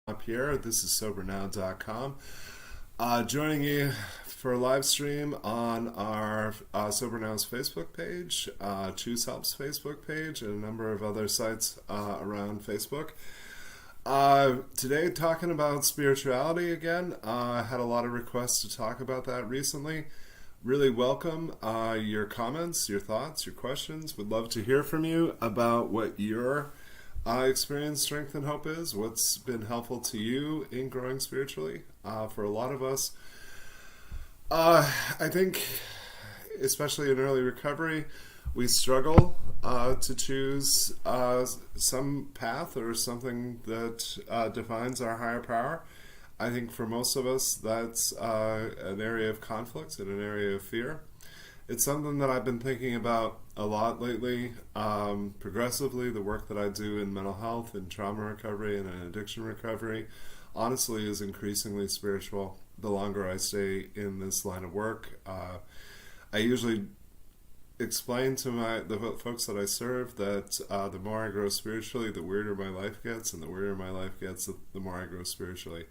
Up here. This is SoberNow.com. Joining you for a live stream on our Sober Now's Facebook page, Choose Help's Facebook page, and a number of other sites around Facebook. Today, talking about spirituality again. I had a lot of requests to talk about that recently. Really welcome your comments, your thoughts, your questions. Would love to hear from you about what your experience, strength, and hope is. What's been helpful to you in growing spiritually? For a lot of us, I think, especially in early recovery, we struggle to choose some path or something that defines our higher power. I think for most of us, that's an area of conflict and an area of fear. It's something that I've been thinking about a lot lately. Progressively, the work that I do in mental health and trauma recovery and in addiction recovery, honestly, is increasingly spiritual the longer I stay in this line of work. I usually explain to the folks that I serve that the more I grow spiritually, the weirder my life gets, and the weirder my life gets, the more I grow spiritually.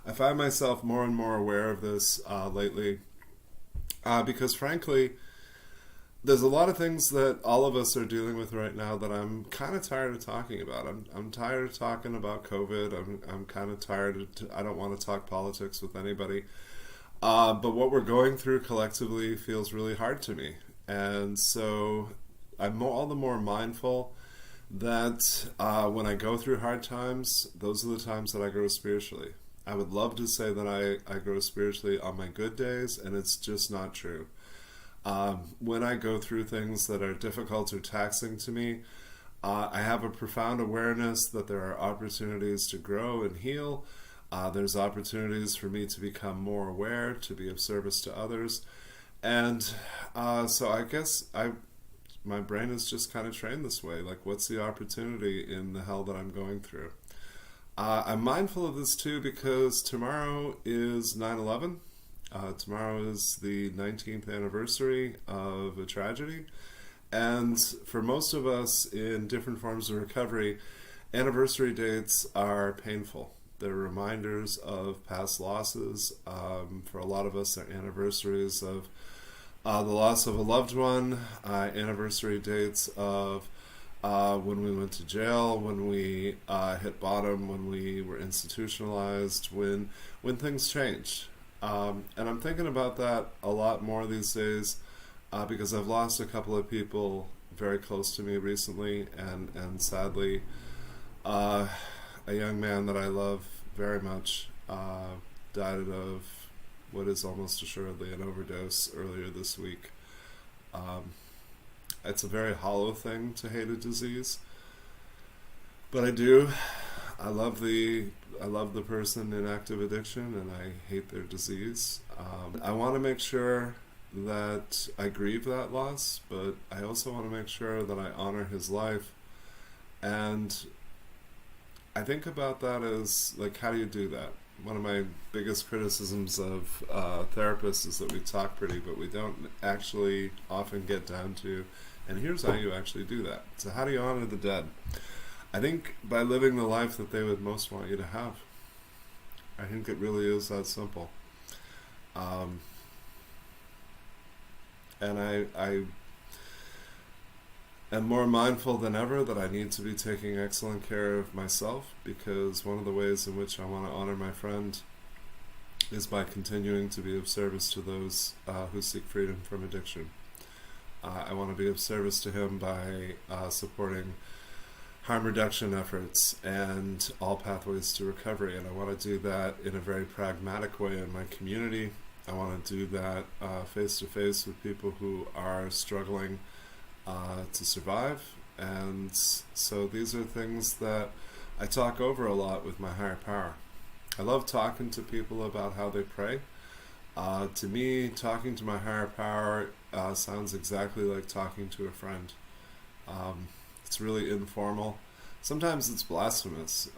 I find myself more and more aware of this lately. Because frankly, there's a lot of things that all of us are dealing with right now that I'm kind of tired of talking about. I'm tired of talking about COVID. I'm kind of tired. I don't want to talk politics with anybody. But what we're going through collectively feels really hard to me. And so I'm all the more mindful that when I go through hard times, those are the times that I grow spiritually. I would love to say that I grow spiritually on my good days, and it's just not true. When I go through things that are difficult or taxing to me, I have a profound awareness that there are opportunities to grow and heal. There's opportunities for me to become more aware, to be of service to others. And so I guess my brain is just kind of trained this way. Like, what's the opportunity in the hell that I'm going through? I'm mindful of this too because tomorrow is 9/11. Tomorrow is the 19th anniversary of a tragedy. And for most of us in different forms of recovery, anniversary dates are painful. They're reminders of past losses. For a lot of us, they're anniversaries of the loss of a loved one, anniversary dates of when we went to jail, when we hit bottom, when we were institutionalized, when things changed. And I'm thinking about that a lot more these days because I've lost a couple of people very close to me recently, and sadly, a young man that I love very much died of what is almost assuredly an overdose earlier this week. It's a very hollow thing to hate a disease, but I do. I love the person in active addiction, and I hate their disease. I want to make sure that I grieve that loss, but I also want to make sure that I honor his life. And I think about that as, like, how do you do that? One of my biggest criticisms of therapists is that we talk pretty, but we don't actually often get down to, and here's how you actually do that. So how do you honor the dead? I think by living the life that they would most want you to have. I think it really is that simple. And I am more mindful than ever that I need to be taking excellent care of myself, because one of the ways in which I want to honor my friend is by continuing to be of service to those who seek freedom from addiction. I want to be of service to him by supporting harm reduction efforts and all pathways to recovery, and I want to do that in a very pragmatic way in my community. I want to do that face-to-face with people who are struggling to survive, and so these are things that I talk over a lot with my higher power. I love talking to people about how they pray. To me, talking to my higher power sounds exactly like talking to a friend. It's really informal. Sometimes it's blasphemous.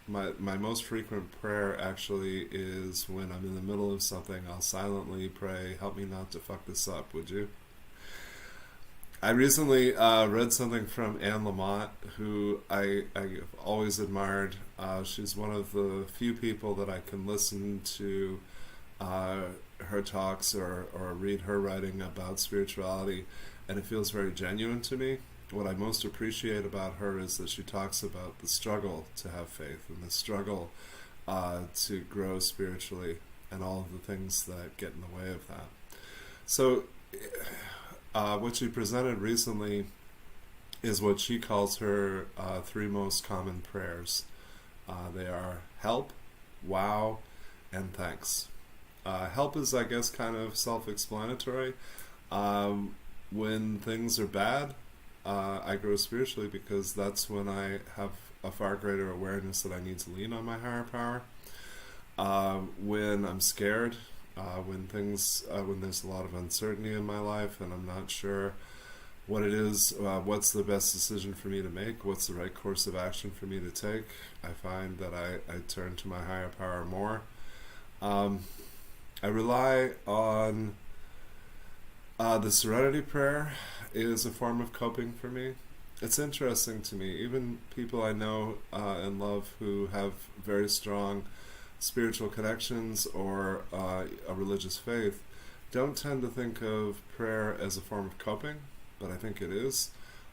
My most frequent prayer actually is when I'm in the middle of something. I'll silently pray, "Help me not to fuck this up, would you?" I recently read something from Anne Lamott, who I've always admired. She's one of the few people that I can listen to her talks or read her writing about spirituality, and it feels very genuine to me. What I most appreciate about her is that she talks about the struggle to have faith and the struggle to grow spiritually and all of the things that get in the way of that. So what she presented recently is what she calls her three most common prayers. They are help, wow, and thanks. Help is, I guess, kind of self-explanatory. When things are bad, I grow spiritually because that's when I have a far greater awareness that I need to lean on my higher power. When I'm scared, when there's a lot of uncertainty in my life and I'm not sure what it is, what's the best decision for me to make, what's the right course of action for me to take, I find that I turn to my higher power more. I rely on the Serenity Prayer is a form of coping for me. It's interesting to me, even people I know and love who have very strong spiritual connections or a religious faith don't tend to think of prayer as a form of coping, but I think it is.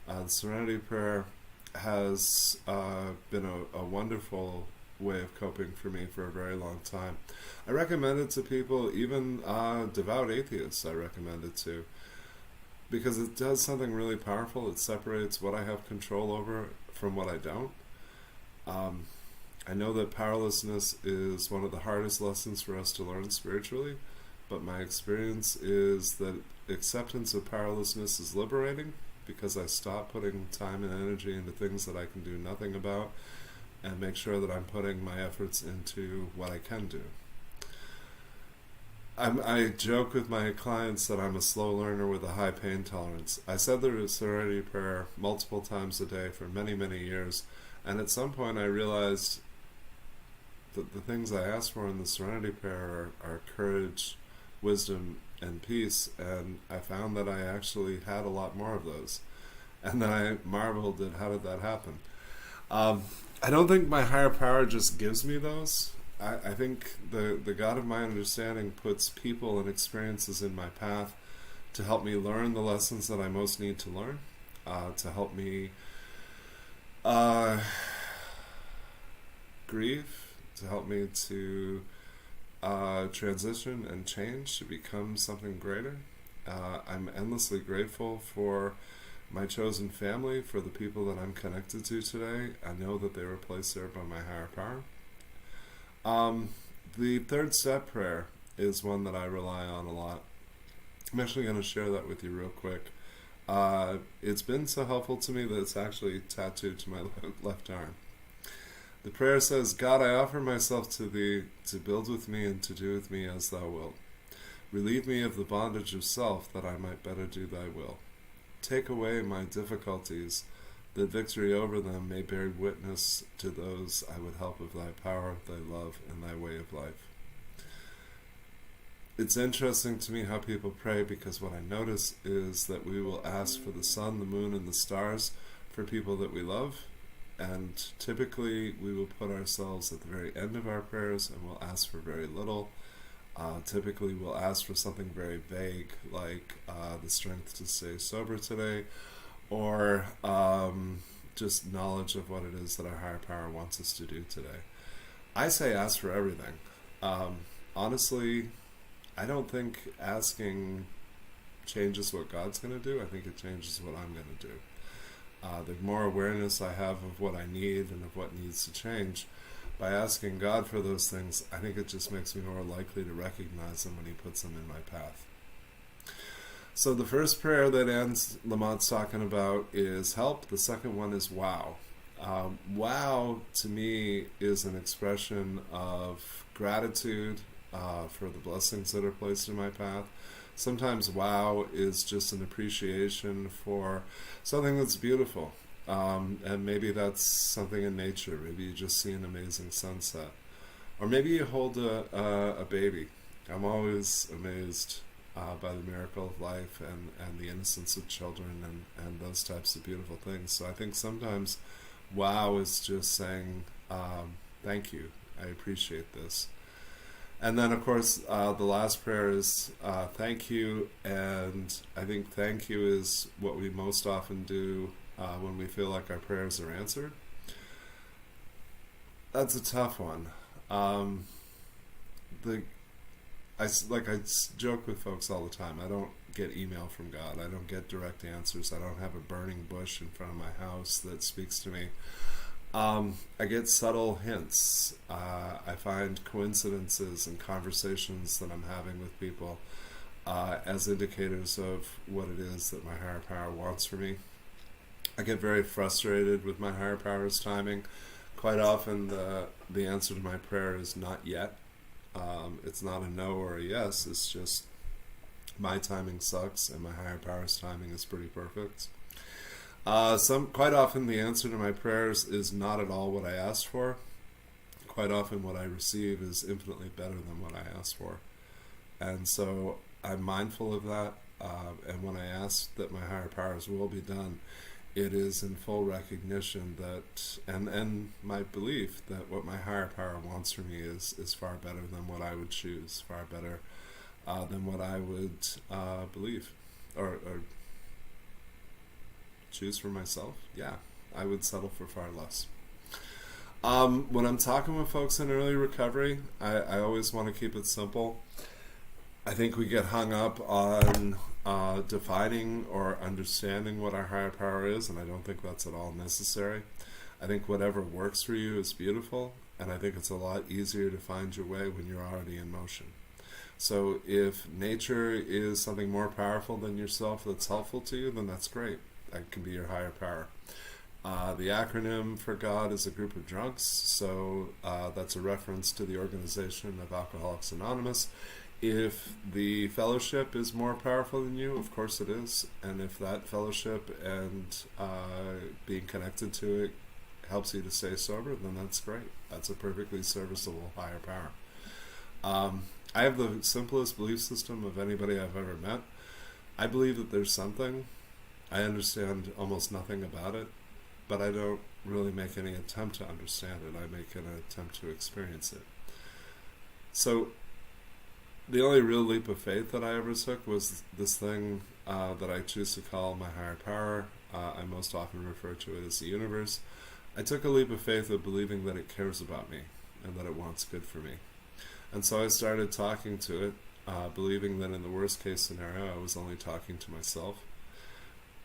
The Serenity Prayer has been a wonderful way of coping for me for a very long time. I recommend it to people, even devout atheists I recommend it to, because it does something really powerful. It separates what I have control over from what I don't. I know that powerlessness is one of the hardest lessons for us to learn spiritually, but my experience is that acceptance of powerlessness is liberating because I stop putting time and energy into things that I can do nothing about and make sure that I'm putting my efforts into what I can do. I joke with my clients that I'm a slow learner with a high pain tolerance. I said the Serenity Prayer multiple times a day for many, many years, and at some point I realized that the things I ask for in the Serenity Prayer are courage, wisdom, and peace, and I found that I actually had a lot more of those. And then I marveled at how did that happen. I don't think my higher power just gives me those. I think the God of my understanding puts people and experiences in my path to help me learn the lessons that I most need to learn, to help me grieve, to help me to transition and change to become something greater. I'm endlessly grateful for my chosen family, for the people that I'm connected to today. I know that they were placed there by my higher power. The third step prayer is one that I rely on a lot. I'm actually going to share that with you real quick. It's been so helpful to me that it's actually tattooed to my left arm. The prayer says, God, I offer myself to Thee to build with me and to do with me as Thou wilt. Relieve me of the bondage of self that I might better do Thy will. Take away my difficulties, that victory over them may bear witness to those I would help of Thy power, Thy love, and Thy way of life. It's interesting to me how people pray, because what I notice is that we will ask for the sun, the moon, and the stars for people that we love, and typically we will put ourselves at the very end of our prayers and we'll ask for very little. Typically we'll ask for something very vague, like the strength to stay sober today, or just knowledge of what it is that our higher power wants us to do today. I say ask for everything. Honestly, I don't think asking changes what God's going to do. I think it changes what I'm going to do. The more awareness I have of what I need and of what needs to change, by asking God for those things, I think it just makes me more likely to recognize them when He puts them in my path. So the first prayer that Anne Lamott's talking about is help. The second one is wow. Wow, to me, is an expression of gratitude for the blessings that are placed in my path. Sometimes wow is just an appreciation for something that's beautiful. And maybe that's something in nature. Maybe you just see an amazing sunset. Or maybe you hold a baby. I'm always amazed by the miracle of life and the innocence of children and those types of beautiful things. So I think sometimes wow is just saying, thank you, I appreciate this. And then, of course, the last prayer is thank you, and I think thank you is what we most often do when we feel like our prayers are answered. That's a tough one. I joke with folks all the time. I don't get email from God. I don't get direct answers. I don't have a burning bush in front of my house that speaks to me. I get subtle hints. I find coincidences and conversations that I'm having with people as indicators of what it is that my higher power wants for me. I get very frustrated with my higher power's timing. Quite often the answer to my prayer is not yet. It's not a no or a yes. It's just my timing sucks and my higher power's timing is pretty perfect. Quite often the answer to my prayers is not at all what I asked for. Quite often what I receive is infinitely better than what I asked for. And so I'm mindful of that, and when I ask that my higher powers will be done, it is in full recognition that, and my belief that what my higher power wants for me is far better than what I would choose, far better than what I would believe, or choose for myself. Yeah, I would settle for far less. When I'm talking with folks in early recovery, I always want to keep it simple. I think we get hung up on defining or understanding what our higher power is, and I don't think that's at all necessary. I think whatever works for you is beautiful, and I think it's a lot easier to find your way when you're already in motion. So if nature is something more powerful than yourself that's helpful to you, then that's great. That can be your higher power. The acronym for God is a group of drunks, so that's a reference to the organization of Alcoholics Anonymous. If the fellowship is more powerful than you, of course it is, and if that fellowship and being connected to it helps you to stay sober, then that's great. That's a perfectly serviceable higher power. I have the simplest belief system of anybody I've ever met. I believe that there's something. I understand almost nothing about it, but I don't really make any attempt to understand it. I make an attempt to experience it. So the only real leap of faith that I ever took was this thing that I choose to call my higher power. I most often refer to it as the universe. I took a leap of faith of believing that it cares about me and that it wants good for me. And so I started talking to it, believing that in the worst case scenario I was only talking to myself.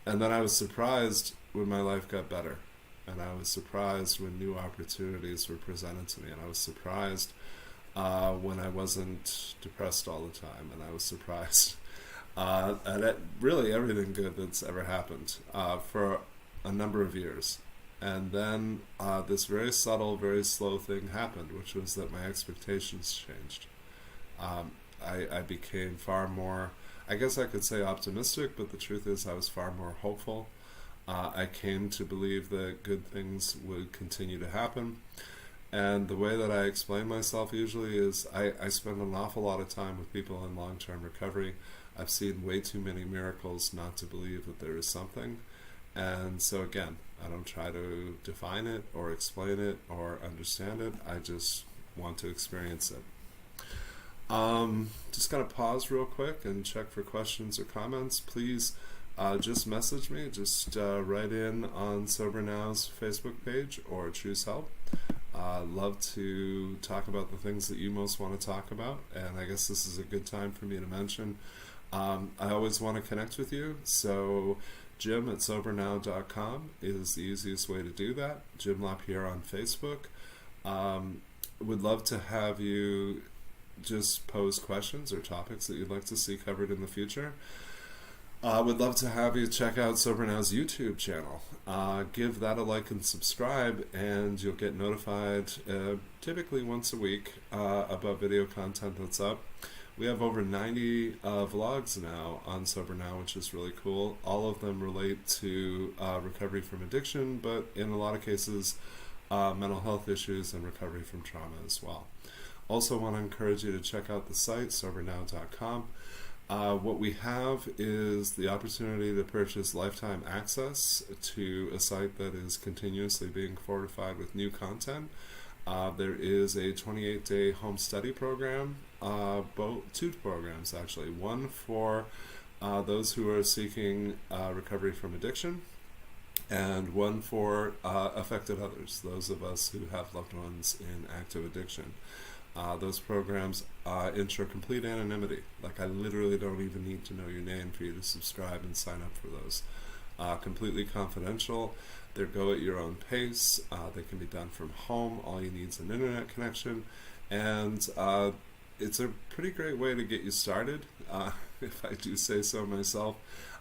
And then I was surprised when my life got better. And I was surprised when new opportunities were presented to me. And I was surprised when I wasn't depressed all the time. And I was surprised at really everything good that's ever happened for a number of years. And then this very subtle, very slow thing happened, which was that my expectations changed. I became far more, I guess I could say optimistic, but the truth is I was far more hopeful. I came to believe that good things would continue to happen. And the way that I explain myself usually is I spend an awful lot of time with people in long-term recovery. I've seen way too many miracles not to believe that there is something. And so again, I don't try to define it or explain it or understand it. I just want to experience it. Just going to pause real quick and check for questions or comments. Please just message me. Just write in on Sober Now's Facebook page or Choose Help. Love to talk about the things that you most want to talk about, and I guess this is a good time for me to mention I always want to connect with you, so Jim at SoberNow.com is the easiest way to do that. Jim LaPierre on Facebook. Would love to have you just pose questions or topics that you'd like to see covered in the future. Would love to have you check out Sober Now's YouTube channel. Give that a like and subscribe, and you'll get notified typically once a week about video content that's up. We have over 90 vlogs now on Sober Now, which is really cool. All of them relate to recovery from addiction, but in a lot of cases, mental health issues and recovery from trauma as well. Also want to encourage you to check out the site, SoberNow.com. What we have is the opportunity to purchase lifetime access to a site that is continuously being fortified with new content. There is a 28-day home study program, two programs actually. One for those who are seeking recovery from addiction, and one for affected others, those of us who have loved ones in active addiction. Those programs ensure complete anonymity. Like, I literally don't even need to know your name for you to subscribe and sign up for those. Completely confidential. They go at your own pace. They can be done from home. All you need is an internet connection. And it's a pretty great way to get you started, if I do say so myself.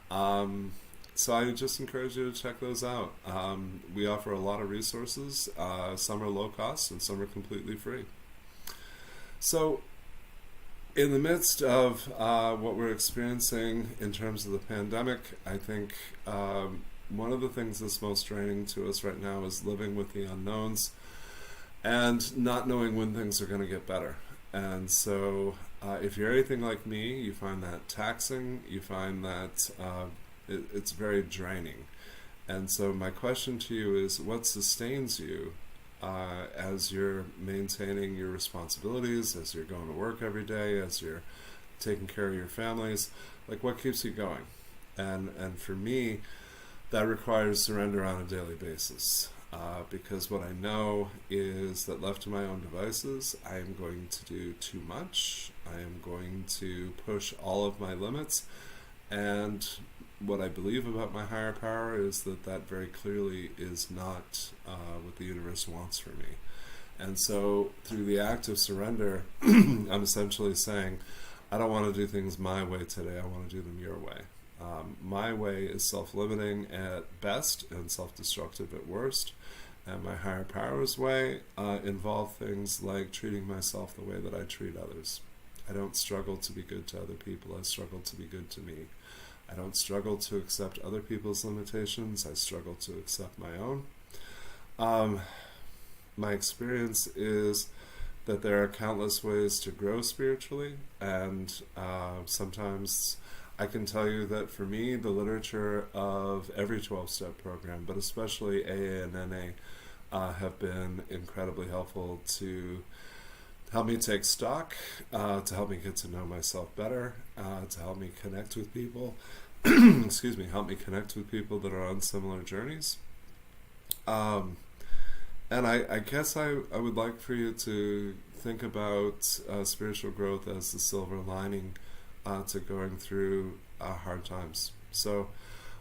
So I just encourage you to check those out. We offer a lot of resources. Some are low cost and some are completely free. So in the midst of what we're experiencing in terms of the pandemic, I think one of the things that's most draining to us right now is living with the unknowns and not knowing when things are going to get better. And so if you're anything like me, you find that taxing, you find that it's very draining. And so my question to you is, what sustains you as you're maintaining your responsibilities, as you're going to work every day, as you're taking care of your families? Like, what keeps you going? And for me, that requires surrender on a daily basis, because what I know is that left to my own devices, I am going to do too much. I am going to push all of my limits, and what I believe about my higher power is that very clearly is not what the universe wants for me. And so through the act of surrender, I'm essentially saying, I don't want to do things my way today, I want to do them your way. My way is self-limiting at best and self-destructive at worst. And my higher power's way involve things like treating myself the way that I treat others. I don't struggle to be good to other people, I struggle to be good to me. I don't struggle to accept other people's limitations, I struggle to accept my own. My experience is that there are countless ways to grow spiritually, and sometimes I can tell you that for me, the literature of every 12-step program, but especially AA and NA, have been incredibly helpful to help me take stock, to help me get to know myself better, to help me connect with people, excuse me, help me connect with people that are on similar journeys. And I guess I would like for you to think about spiritual growth as the silver lining to going through hard times. So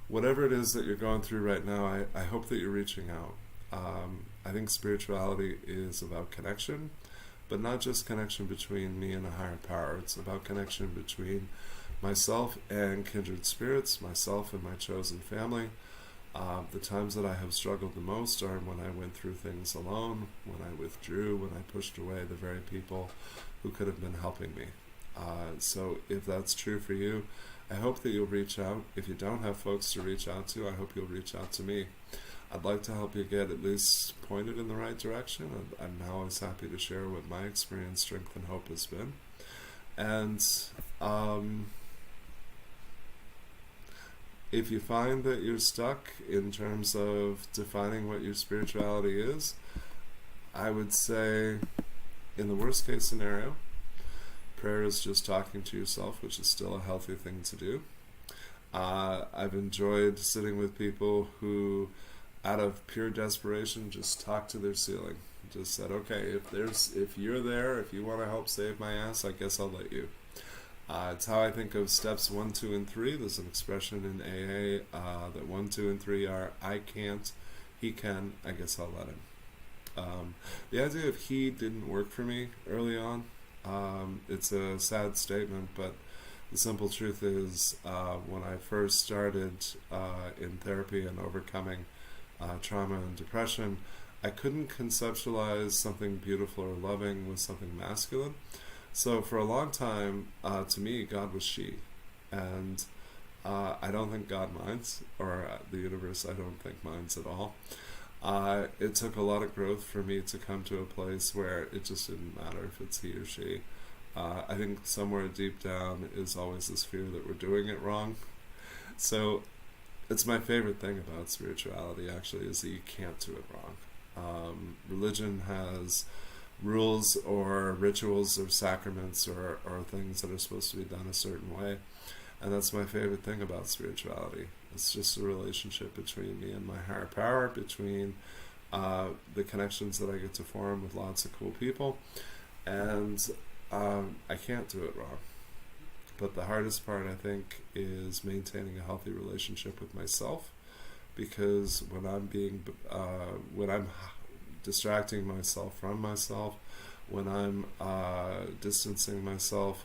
whatever it is that you're going through right now, I hope that you're reaching out. I think spirituality is about connection, but not just connection between me and a higher power. It's about connection between myself and kindred spirits, myself and my chosen family. The times that I have struggled the most are when I went through things alone, when I withdrew, when I pushed away the very people who could have been helping me. So if that's true for you, I hope that you'll reach out. If you don't have folks to reach out to, I hope you'll reach out to me. I'd like to help you get at least pointed in the right direction. I'm always happy to share what my experience, strength, and hope has been. And if you find that you're stuck in terms of defining what your spirituality is, I would say, in the worst case scenario, prayer is just talking to yourself, which is still a healthy thing to do. I've enjoyed sitting with people who, out of pure desperation, just talk to their ceiling. Just said, okay, if you're there, if you want to help save my ass, I guess I'll let you. It's how I think of steps 1, 2, and 3. There's an expression in AA that 1, 2, and 3 are, I can't, he can, I guess I'll let him. The idea of he didn't work for me early on. It's a sad statement, but the simple truth is when I first started in therapy and overcoming trauma and depression, I couldn't conceptualize something beautiful or loving with something masculine. So for a long time, to me, God was she. And I don't think God minds, or the universe I don't think minds at all. It took a lot of growth for me to come to a place where it just didn't matter if it's he or she. I think somewhere deep down is always this fear that we're doing it wrong. So it's my favorite thing about spirituality, actually, is that you can't do it wrong. Religion has rules or rituals or sacraments or things that are supposed to be done a certain way. And that's my favorite thing about spirituality. It's just a relationship between me and my higher power, between the connections that I get to form with lots of cool people. And I can't do it wrong. But the hardest part, I think, is maintaining a healthy relationship with myself, because when I'm distracting myself from myself, when I'm distancing myself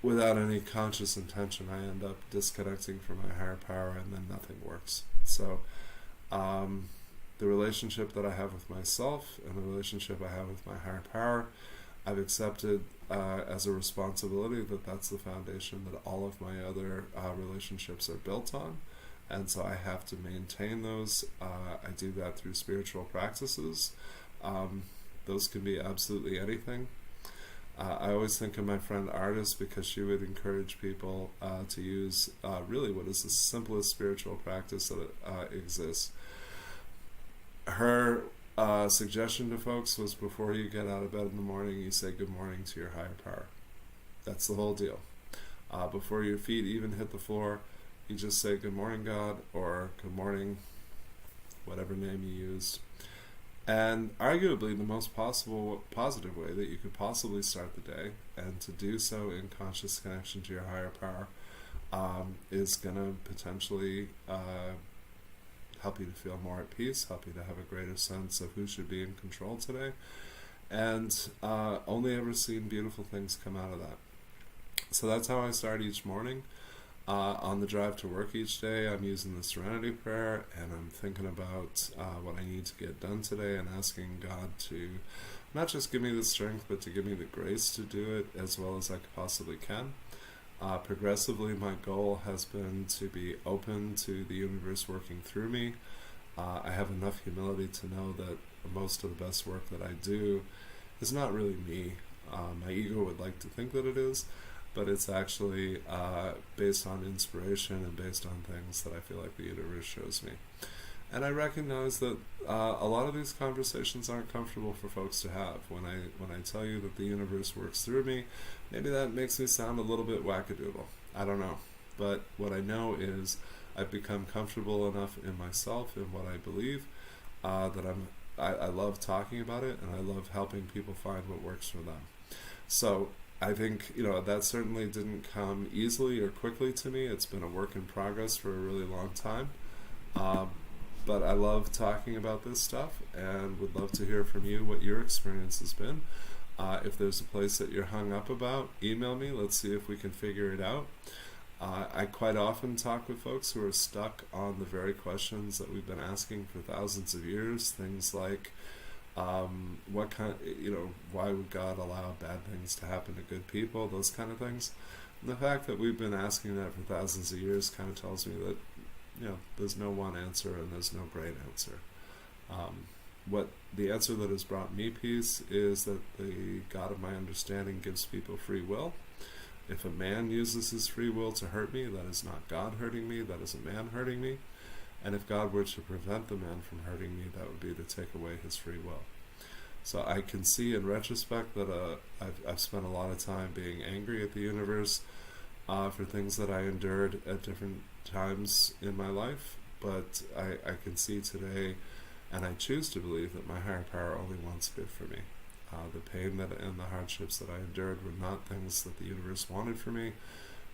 without any conscious intention, I end up disconnecting from my higher power, and then nothing works. So the relationship that I have with myself and the relationship I have with my higher power, I've accepted as a responsibility that's the foundation that all of my other relationships are built on. And so I have to maintain those. I do that through spiritual practices. Those can be absolutely anything. I always think of my friend Artis, because she would encourage people to use really what is the simplest spiritual practice that exists. Her suggestion to folks was, before you get out of bed in the morning, you say good morning to your higher power. That's the whole deal. Before your feet even hit the floor, you just say good morning, God, or good morning, whatever name you use. And arguably the most positive way that you could possibly start the day, and to do so in conscious connection to your higher power, is going to potentially help you to feel more at peace, help you to have a greater sense of who should be in control today, and only ever seen beautiful things come out of that. So that's how I start each morning. On the drive to work each day, I'm using the Serenity Prayer, and I'm thinking about what I need to get done today, and asking God to not just give me the strength, but to give me the grace to do it as well as I possibly can. Progressively, my goal has been to be open to the universe working through me. I have enough humility to know that most of the best work that I do is not really me. My ego would like to think that it is, but it's actually based on inspiration and based on things that I feel like the universe shows me. And I recognize that a lot of these conversations aren't comfortable for folks to have. When I tell you that the universe works through me, maybe that makes me sound a little bit wackadoodle. I don't know. But what I know is I've become comfortable enough in myself, in what I believe, that I love talking about it, and I love helping people find what works for them. So I think, that certainly didn't come easily or quickly to me. It's been a work in progress for a really long time. But I love talking about this stuff, and would love to hear from you what your experience has been. If there's a place that you're hung up about, email me. Let's see if we can figure it out. I quite often talk with folks who are stuck on the very questions that we've been asking for thousands of years. Things like, why would God allow bad things to happen to good people? Those kind of things. And the fact that we've been asking that for thousands of years kind of tells me that there's no one answer, and there's no great answer. What the answer that has brought me peace is that the God of my understanding gives people free will. If a man uses his free will to hurt me, that is not God hurting me, that is a man hurting me. And if God were to prevent the man from hurting me, that would be to take away his free will. So I can see in retrospect that I've spent a lot of time being angry at the universe for things that I endured at different times in my life, but I can see today, and I choose to believe, that my higher power only wants good for me. The pain and the hardships that I endured were not things that the universe wanted for me.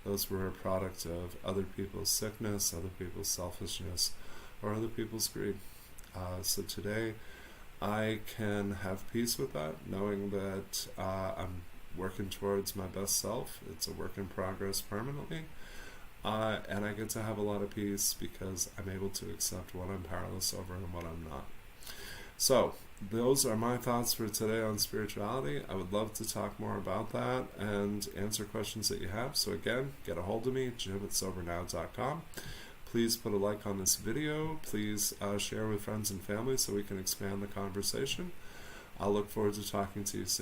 Those were a product of other people's sickness, other people's selfishness, or other people's greed. So today I can have peace with that, knowing that I'm working towards my best self. It's a work in progress permanently. And I get to have a lot of peace because I'm able to accept what I'm powerless over and what I'm not. So those are my thoughts for today on spirituality. I would love to talk more about that and answer questions that you have. So again, get a hold of me, jim@sobernow.com. Please put a like on this video. Please share with friends and family so we can expand the conversation. I'll look forward to talking to you soon.